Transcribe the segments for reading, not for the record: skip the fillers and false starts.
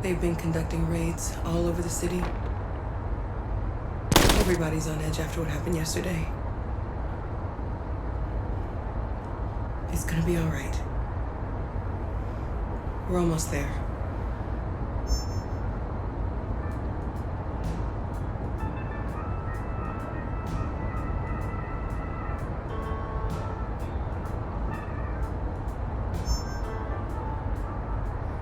They've been conducting raids all over the city. Everybody's on edge after what happened yesterday. It's gonna be all right. We're almost there.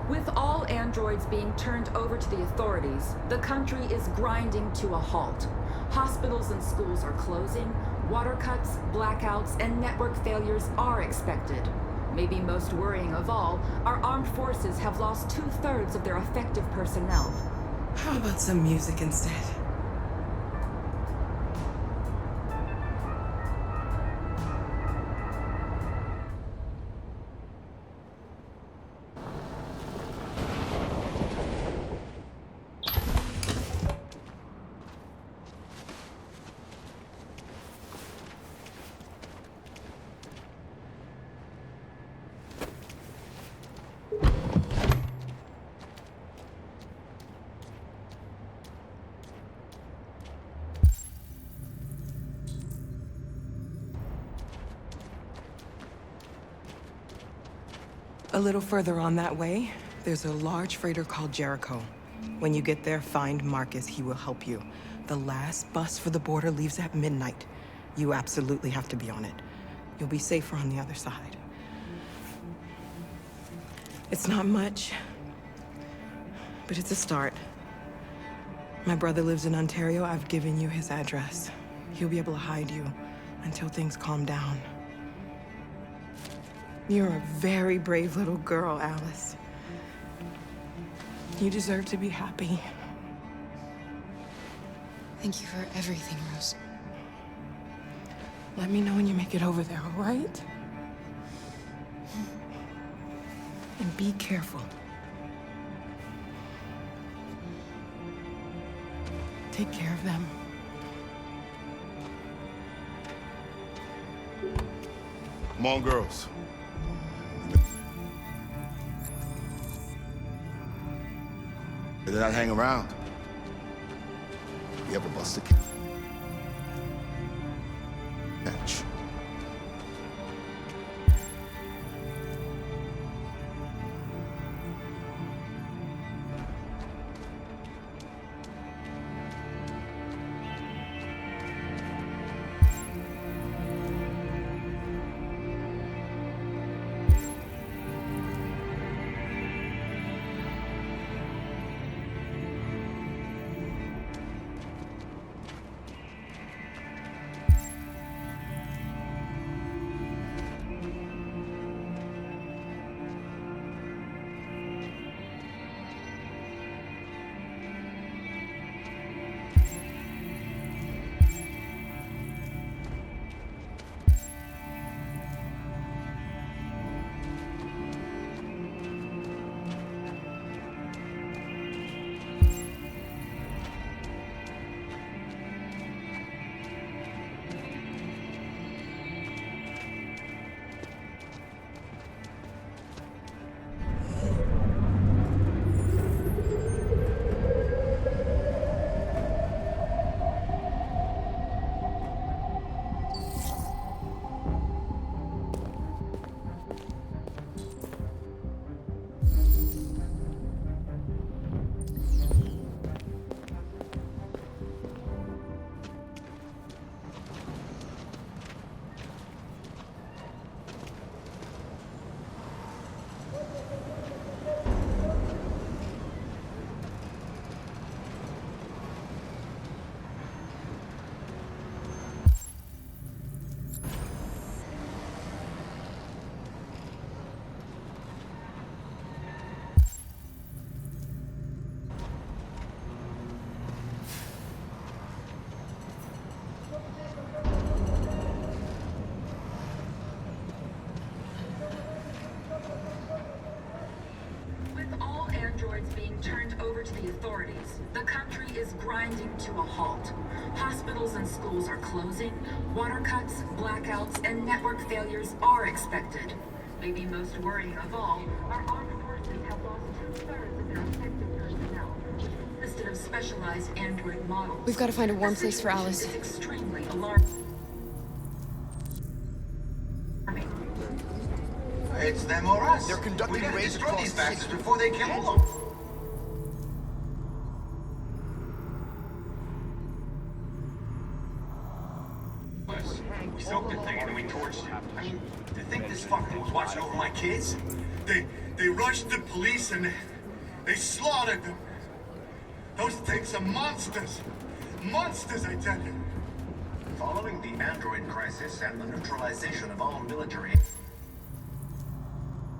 With all androids being turned over to the authorities, the country is grinding to a halt. Hospitals and schools are closing, water cuts, blackouts, and network failures are expected. Maybe most worrying of all, our armed forces have lost 2/3 of their effective personnel. How about some music instead? A little further on that way, there's a large freighter called Jericho. When you get there, find Marcus. He will help you. The last bus for the border leaves at midnight. You absolutely have to be on it. You'll be safer on the other side. It's not much, but it's a start. My brother lives in Ontario. I've given you his address. He'll be able to hide you until things calm down. You're a very brave little girl, Alice. You deserve to be happy. Thank you for everything, Rose. Let me know when you make it over there, all right? And be careful. Take care of them. Come on, girls. Did not hang around. You ever bust a catch? Turned over to the authorities, the country is grinding to a halt. Hospitals and schools are closing, water cuts, blackouts, and network failures are expected. Maybe most worrying of all, our armed forces have lost 2/3 of their effective personnel. specialized android models. We've got to find a warm place for Alice. It's extremely alarming. It's them or us. They're conducting We gotta raids destroy across these the bastards city. before they kill all of them. We soaked the thing and then we torched it. I mean, to think this fucker was watching over my kids? They rushed the police and they slaughtered them. Those things are monsters. Monsters, I tell you. Following the android crisis and the neutralization of all military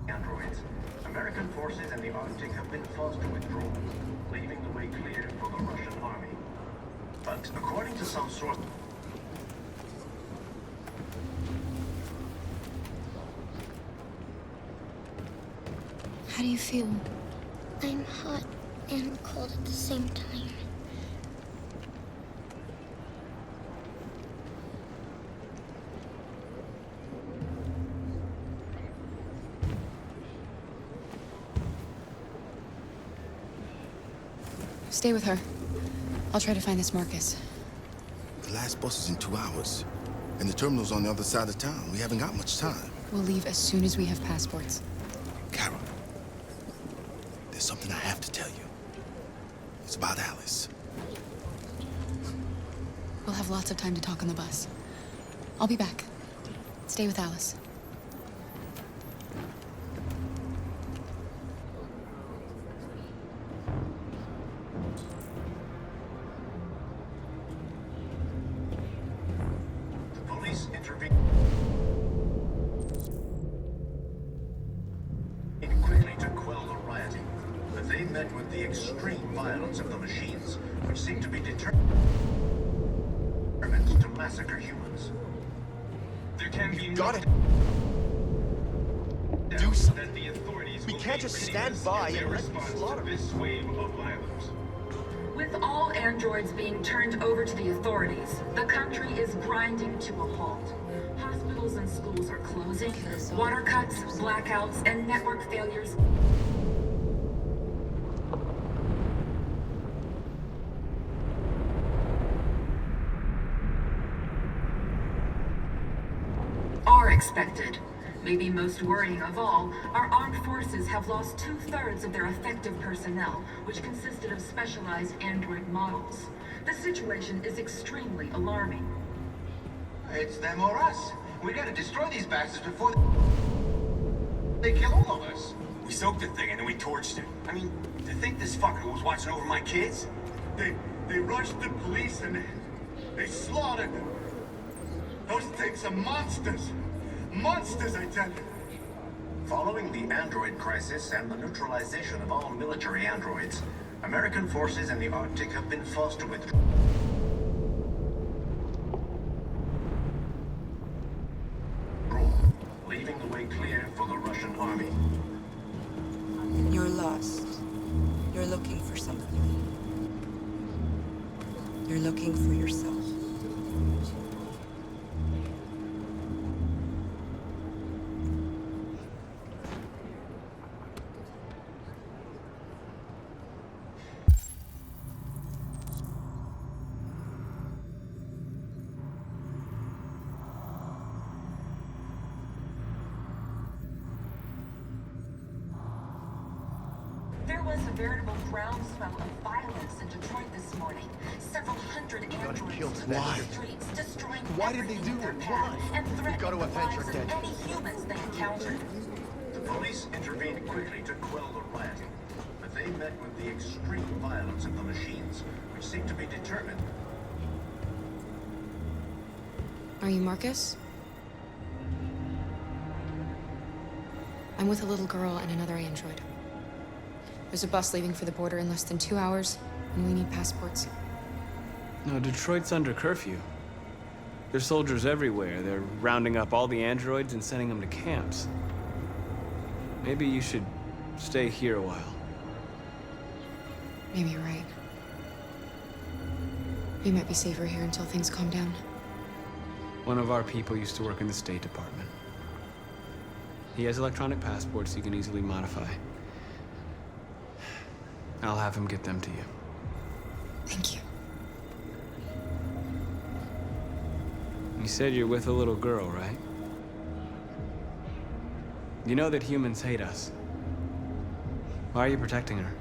androids, American forces in the Arctic have been forced to withdraw, leaving the way clear for the Russian army. But according to some sources, How do you feel? I'm hot and cold at the same time. Stay with her. I'll try to find this Marcus. The last bus is in 2 hours. And the terminal's on the other side of town. We haven't got much time. We'll leave as soon as we have passports. Carol, there's something I have to tell you. It's about Alice. We'll have lots of time to talk on the bus. I'll be back. Stay with Alice. the police intervened quickly to quell the rioting, but they met with the extreme violence of the machines, which seemed to be determined to massacre humans. There can be Gotta no do doubt something. that the authorities We will can't be just pitiless stand by in their and let them response slaughter to this wave of violence. With all androids being turned over to the authorities, the country is grinding to a halt. Hospitals and schools are closing, water cuts, blackouts, and network failures are expected. Maybe most worrying of all, our armed forces have lost 2/3 of their effective personnel, which consisted of specialized android models. The situation is extremely alarming. It's them or us. We gotta destroy these bastards before they kill all of us. We soaked the thing and then we torched it. I mean, to think this fucker was watching over my kids? They rushed the police and they slaughtered them. Those things are monsters. Monsters, I tell you. Following the android crisis and the neutralization of all military androids, American forces in the Arctic have been forced to withdraw, leaving the way clear for the Russian army. You're lost. You're looking for something. You're looking for yourself. There was a veritable groundswell of violence in Detroit this morning. Several hundred androids kill took them. to Why? the streets, destroying Why did they everything do in their it? path Why? and threatening gotta the avenge lives our of dead. any humans they encountered. The police intervened quickly to quell the rioting, but they met with the extreme violence of the machines, which seemed to be determined. Are you Marcus? I'm with a little girl and another android. There's a bus leaving for the border in less than 2 hours, and we need passports. No, Detroit's under curfew. There's soldiers everywhere. They're rounding up all the androids and sending them to camps. Maybe you should stay here a while. Maybe you're right. We might be safer here until things calm down. One of our people used to work in the State Department. He has electronic passports you can easily modify. I'll have him get them to you. Thank you. You said you're with a little girl, right? You know that humans hate us. Why are you protecting her?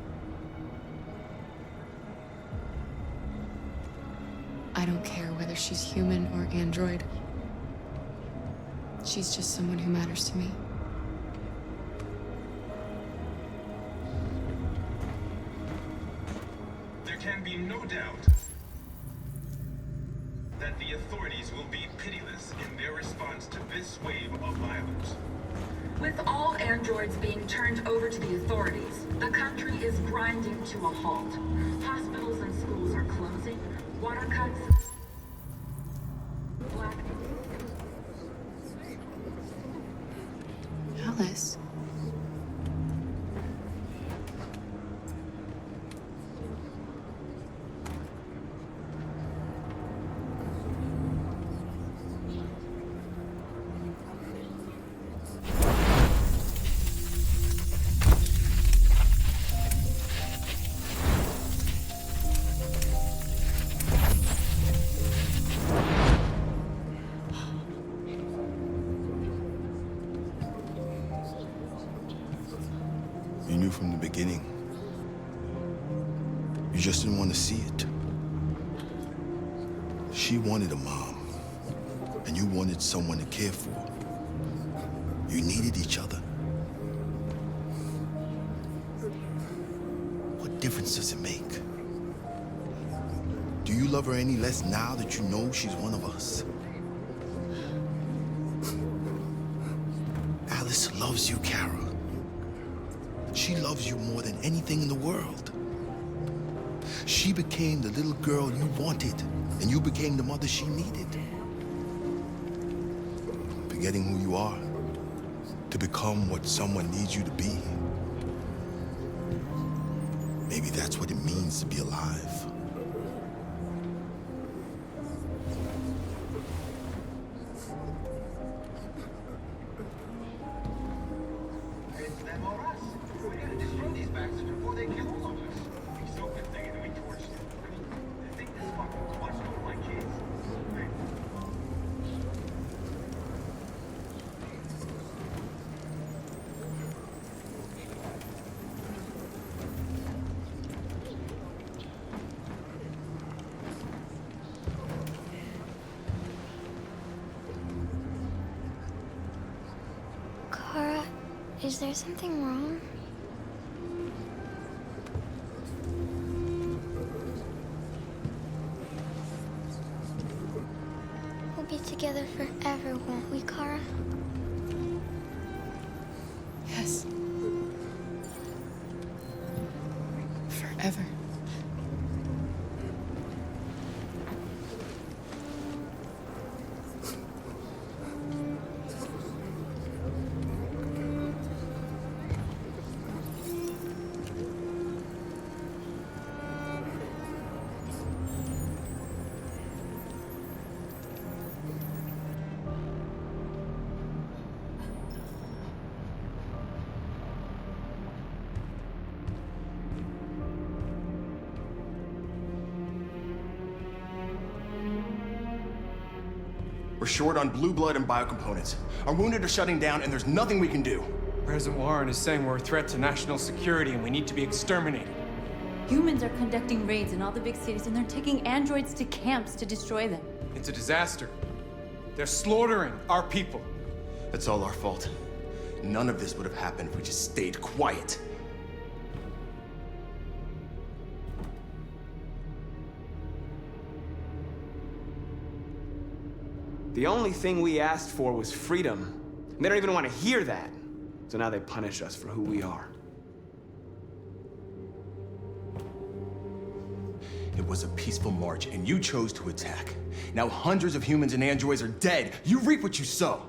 I don't care whether she's human or android. She's just someone who matters to me. There can be no doubt that the authorities will be pitiless in their response to this wave of violence. With all androids being turned over to the authorities, the country is grinding to a halt. Hospitals and schools are closing, water cuts, black... Alice. You knew from the beginning. You just didn't want to see it. She wanted a mom, and you wanted someone to care for. You needed each other. What difference does it make? Do you love her any less now that you know she's one of us? Alice loves you, Kara. She loves you more than anything in the world. She became the little girl you wanted, and you became the mother she needed. Forgetting who you are to become what someone needs you to be. Maybe that's what it means to be alive. It's them or us. We gotta destroy these bastards before they kill all of us. We soaked the thing and then we torched it. I mean, I think this fucker was watching over my kids. Right? Kara, is there something wrong? We'll be together forever, won't we, Kara? Yes. Forever. We're short on blue blood and biocomponents. Our wounded are shutting down, and there's nothing we can do. President Warren is saying we're a threat to national security and we need to be exterminated. Humans are conducting raids in all the big cities, and they're taking androids to camps to destroy them. It's a disaster. They're slaughtering our people. It's all our fault. None of this would have happened if we just stayed quiet. The only thing we asked for was freedom. And they don't even want to hear that. So now they punish us for who we are. It was a peaceful march, and you chose to attack. Now hundreds of humans and androids are dead. You reap what you sow.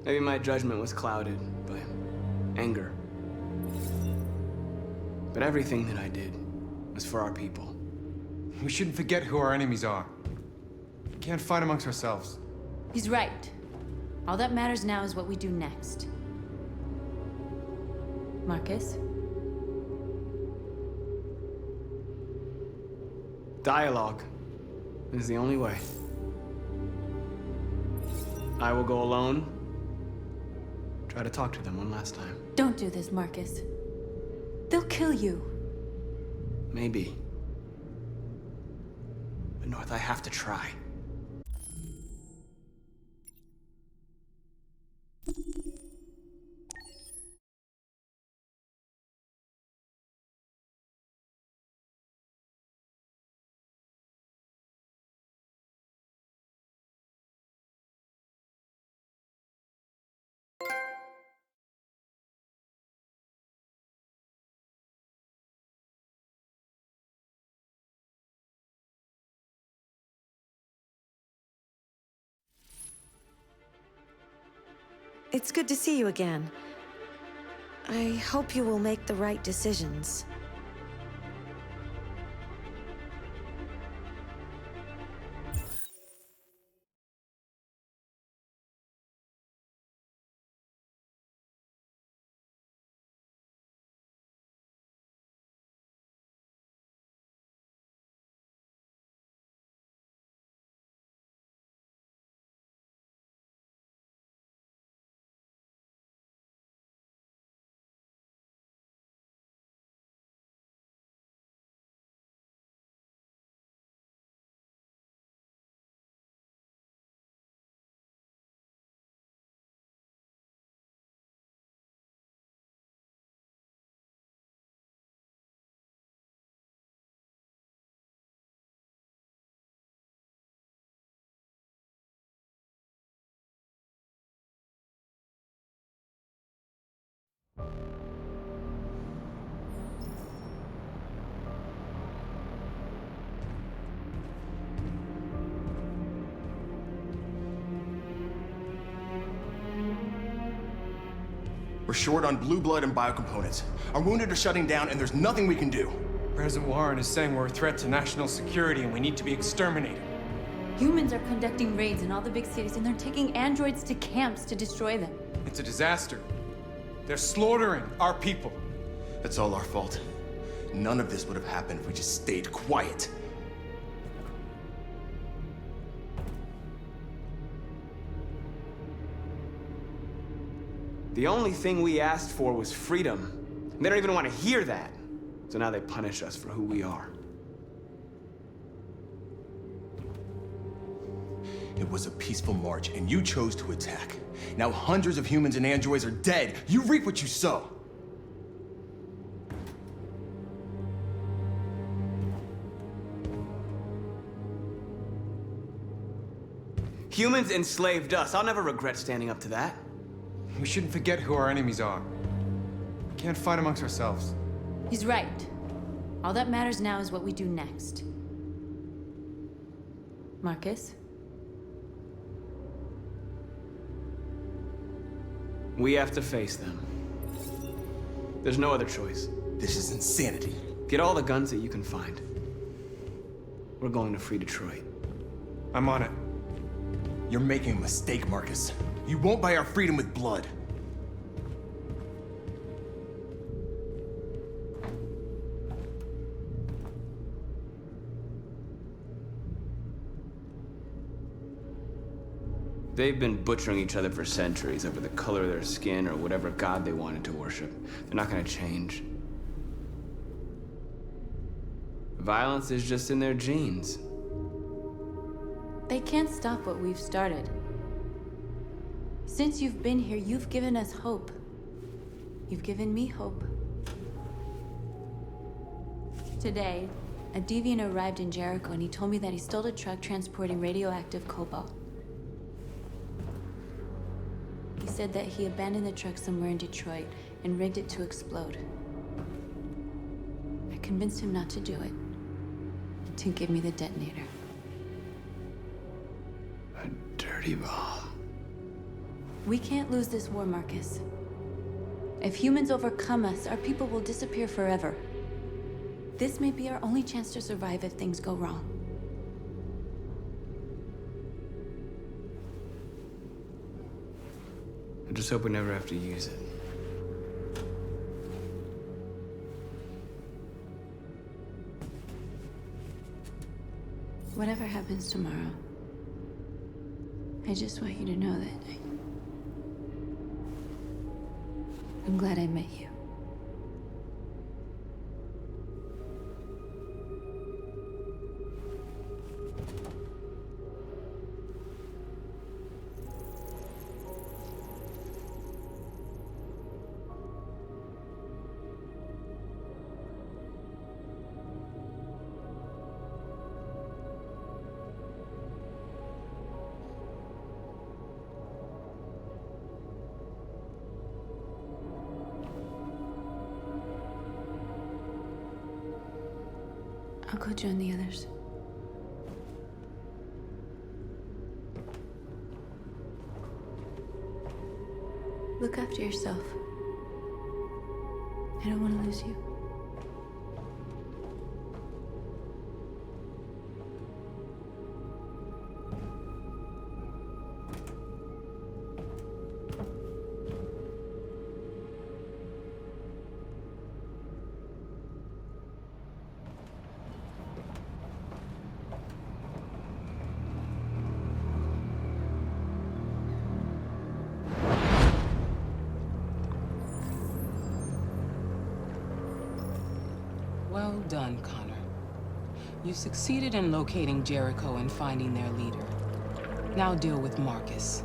Maybe my judgment was clouded by anger. But everything that I did was for our people. We shouldn't forget who our enemies are. We can't fight amongst ourselves. He's right. All that matters now is what we do next. Marcus? Dialogue is the only way. I will go alone. Try to talk to them one last time. Don't do this, Marcus. They'll kill you. Maybe. But North, I have to try. It's good to see you again. I hope you will make the right decisions. We're short on blue blood and biocomponents. Our wounded are shutting down, and there's nothing we can do. President Warren is saying we're a threat to national security and we need to be exterminated. Humans are conducting raids in all the big cities, and they're taking androids to camps to destroy them. It's a disaster. They're slaughtering our people. That's all our fault. None of this would have happened if we just stayed quiet. The only thing we asked for was freedom. They don't even want to hear that. So now they punish us for who we are. It was a peaceful march, and you chose to attack. Now hundreds of humans and androids are dead. You reap what you sow. Humans enslaved us. I'll never regret standing up to that. We shouldn't forget who our enemies are. We can't fight amongst ourselves. He's right. All that matters now is what we do next. Marcus? We have to face them. There's no other choice. This is insanity. Get all the guns that you can find. We're going to free Detroit. I'm on it. You're making a mistake, Marcus. You won't buy our freedom with blood. They've been butchering each other for centuries over the color of their skin or whatever god they wanted to worship. They're not gonna change. Violence is just in their genes. They can't stop what we've started. Since you've been here, you've given us hope. You've given me hope. Today, a deviant arrived in Jericho and he told me that he stole a truck transporting radioactive cobalt. He said that he abandoned the truck somewhere in Detroit and rigged it to explode. I convinced him not to do it, to give me the detonator. A dirty bomb. We can't lose this war, Marcus. If humans overcome us, our people will disappear forever. This may be our only chance to survive if things go wrong. I just hope we never have to use it. Whatever happens tomorrow, I just want you to know that I'm glad I met you. I'll go join the others. Look after yourself. I don't want to lose you. Well done, Connor. You succeeded in locating Jericho and finding their leader. Now deal with Marcus.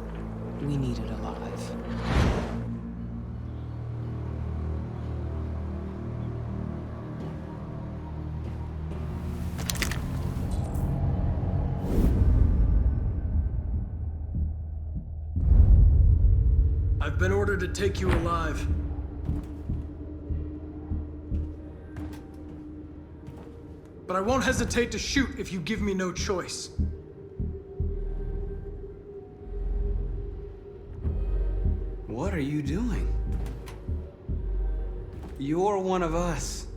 We need it alive. I've been ordered to take you alive. But I won't hesitate to shoot if you give me no choice. What are you doing? You're one of us.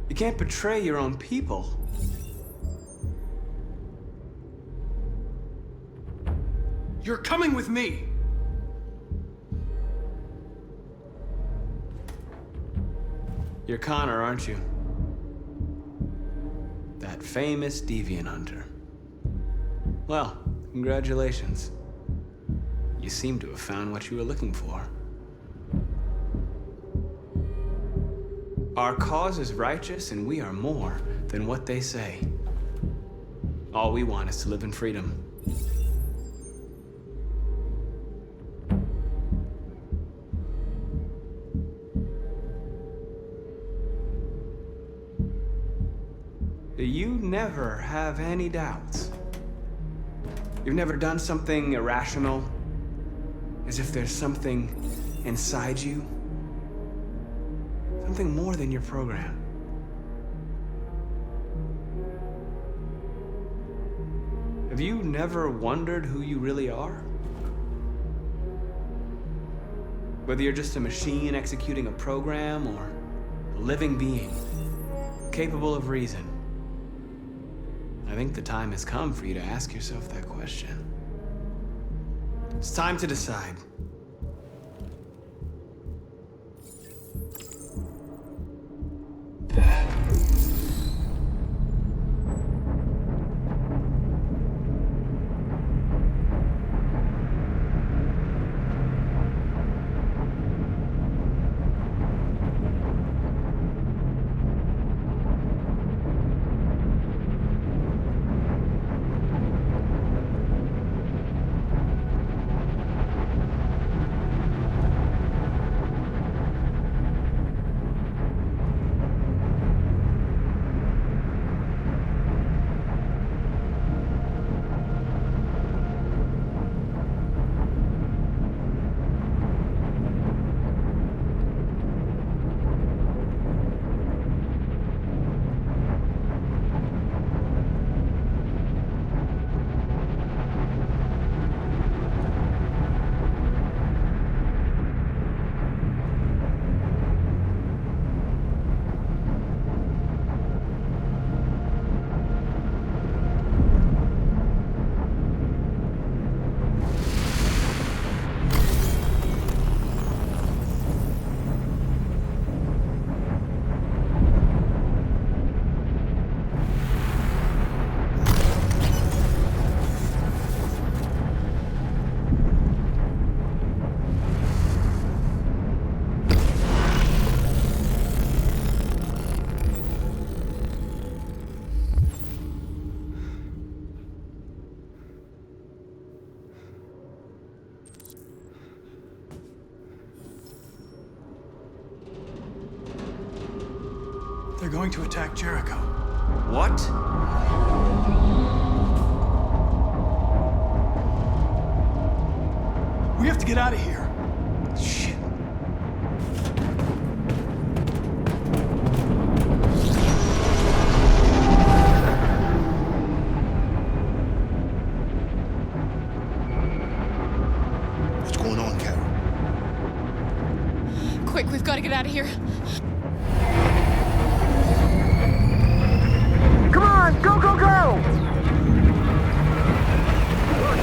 You can't betray your own people. You're coming with me! You're Connor, aren't you? That famous deviant hunter. Well, congratulations. You seem to have found what you were looking for. Our cause is righteous, and we are more than what they say. All we want is to live in freedom. You never have any doubts. You've never done something irrational, as if there's something inside you, something more than your program. Have you never wondered who you really are? Whether you're just a machine executing a program or a living being, capable of reason. I think the time has come for you to ask yourself that question. It's time to decide. They're going to attack Jericho. What? We have to get out of here. Shit. What's going on, Carol? Quick, we've got to get out of here. Come on, go, go, go!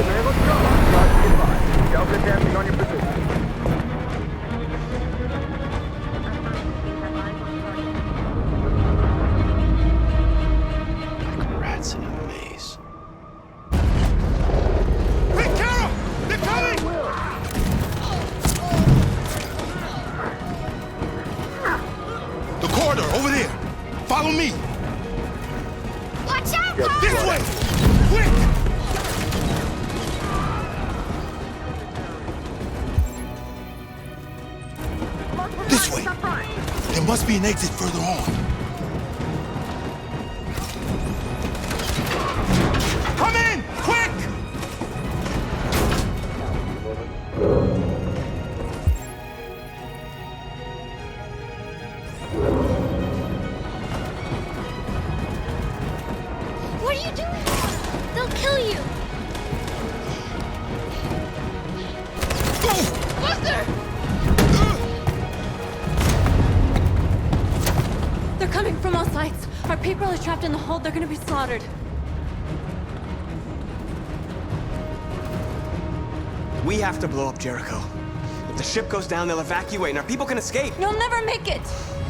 Man, let's go. Delta dancing on your position. Like rats in a maze. Hey, Carol! They're coming! The corridor, over there. Follow me. Watch out, Yes, Carl! This way! Quick! This way. There must be an exit further on. Come in! Quick! What are you doing? They'll kill you. Buster! They're coming from all sides. Our people are trapped in the hold. They're gonna be slaughtered. We have to blow up Jericho. If the ship goes down, they'll evacuate and our people can escape. You'll never make it!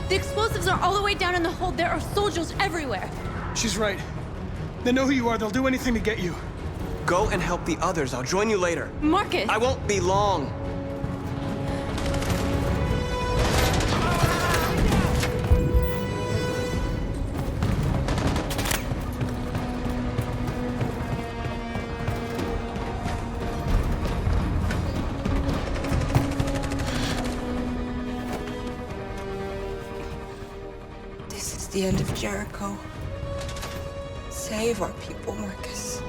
The explosives are all the way down in the hold. There are soldiers everywhere. She's right. They know who you are. They'll do anything to get you. Go and help the others. I'll join you later. Marcus! I won't be long. This is the end of Jericho. Save our people, Marcus.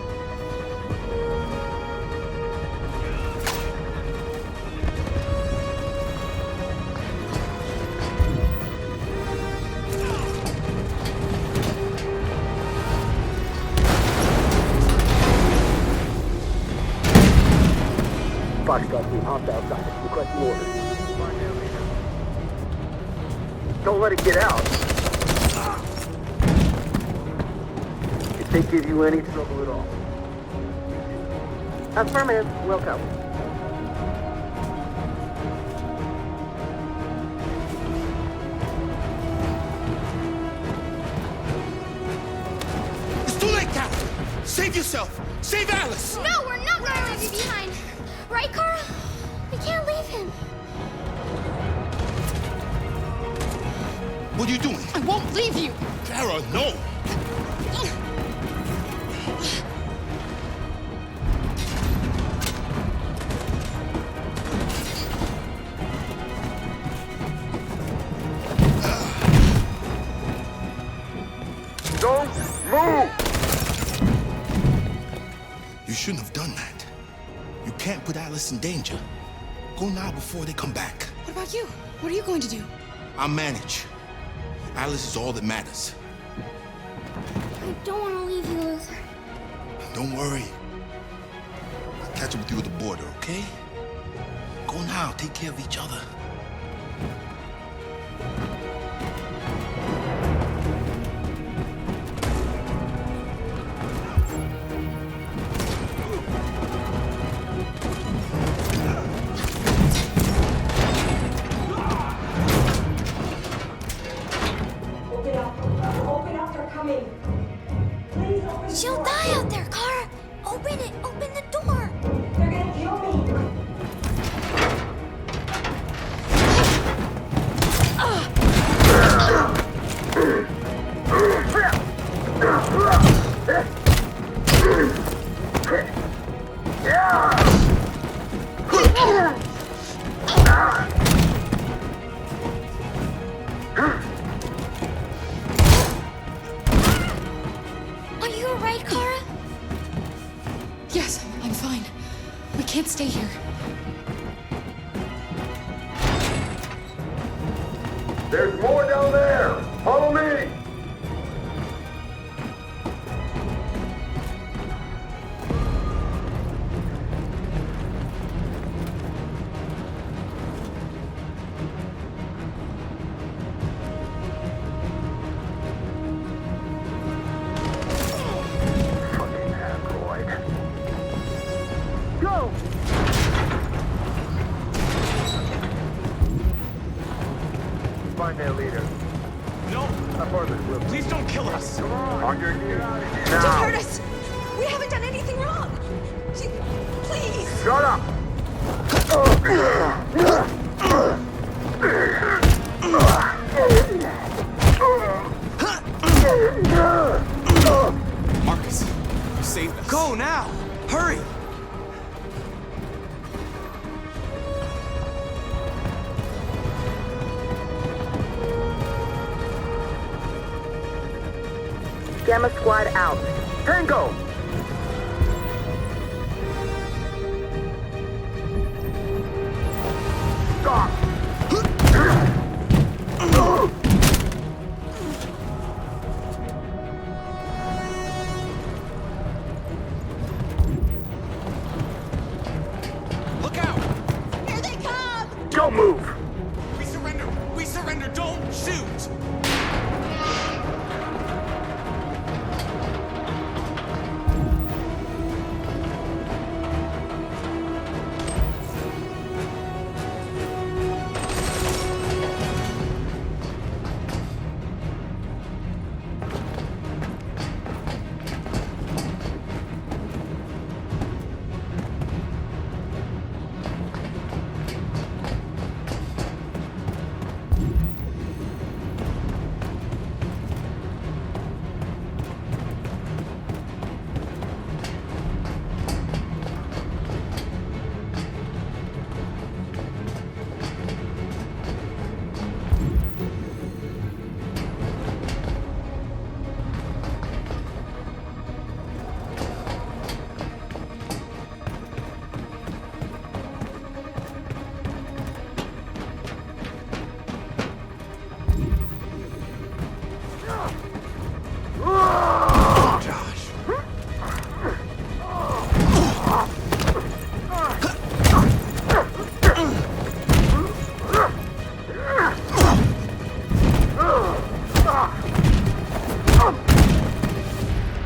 Foxtrot team, hopped outside. Requesting orders. Don't let it get out. If they give you any trouble at all. Affirmative. Welcome. It's too late, Carol! Save yourself! Save Alice! No, we're not going to leave you behind. Right, Carl? We can't leave him. What are you doing? I won't leave you! Carol, no! Don't move! You shouldn't have done that. You can't put Alice in danger. Go now before they come back. What about you? What are you going to do? I'll manage. Alice is all that matters. I don't want to leave you, Luther. Don't worry. I'll catch up with you at the border, okay? Go now. Take care of each other. She'll die out there, Kara. Open it. Open the door. They're gonna kill me. Yes, I'm fine. We can't stay here. There's more down there! Follow me! Fucking android. Go! Find their leader. No! Please don't kill us! Come on your knees. Don't Now! hurt us! We haven't done anything wrong! Please! Shut up! Marcus, you saved us. Go now! Hurry! Gamma Squad out. Tango! Stop! Look out! Here they come! Don't move! We surrender! We surrender! Don't shoot!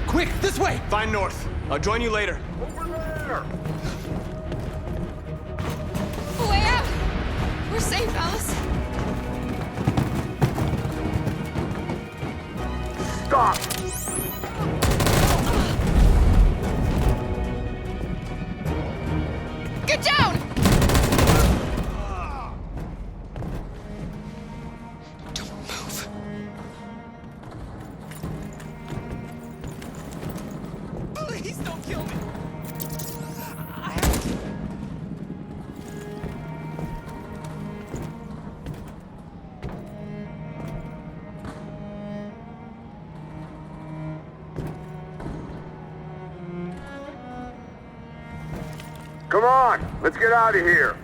Quick, this way! Find north. I'll join you later. Over there! Way out! We're safe, Alice. Stop! Get down! Don't move. Please don't kill me! Come on! Let's get out of here!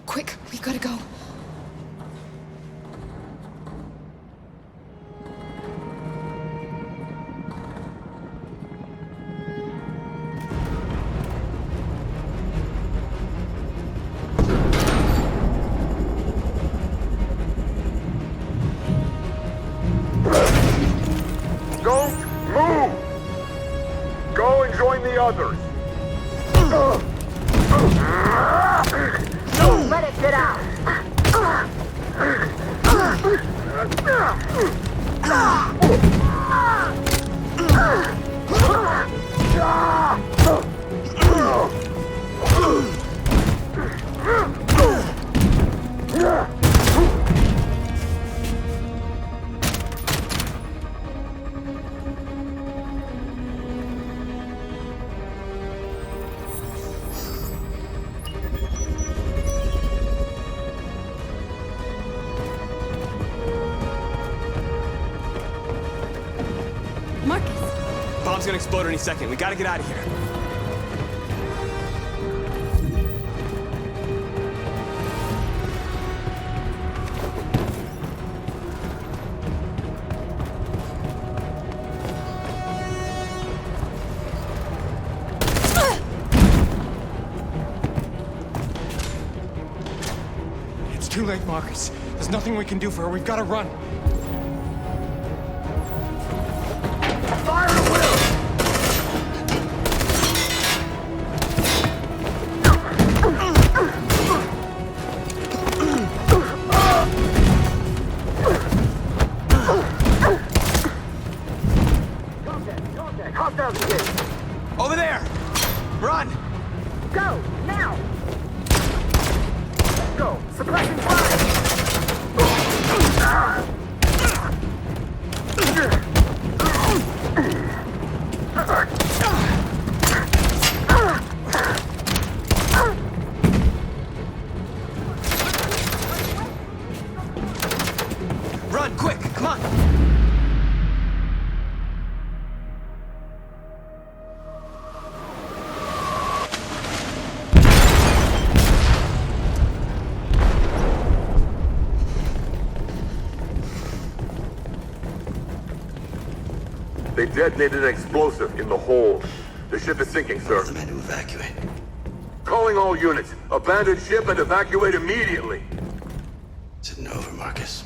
Quick, we gotta go. Don't move! Go and join the others! Don't let it get out! bomb's gonna explode any second. We gotta get out of here. It's too late, Marcus. There's nothing we can do for her. We've got to run. Fire at will! Contact! Hostiles engaged! Over there! Run! Go! Now! Let's go! Suppressing fire! Run, quick! Come on! They detonated an explosive in the hold. The ship is sinking, sir. The men to evacuate. Calling all units. Abandon ship and evacuate immediately. It's over, Marcus.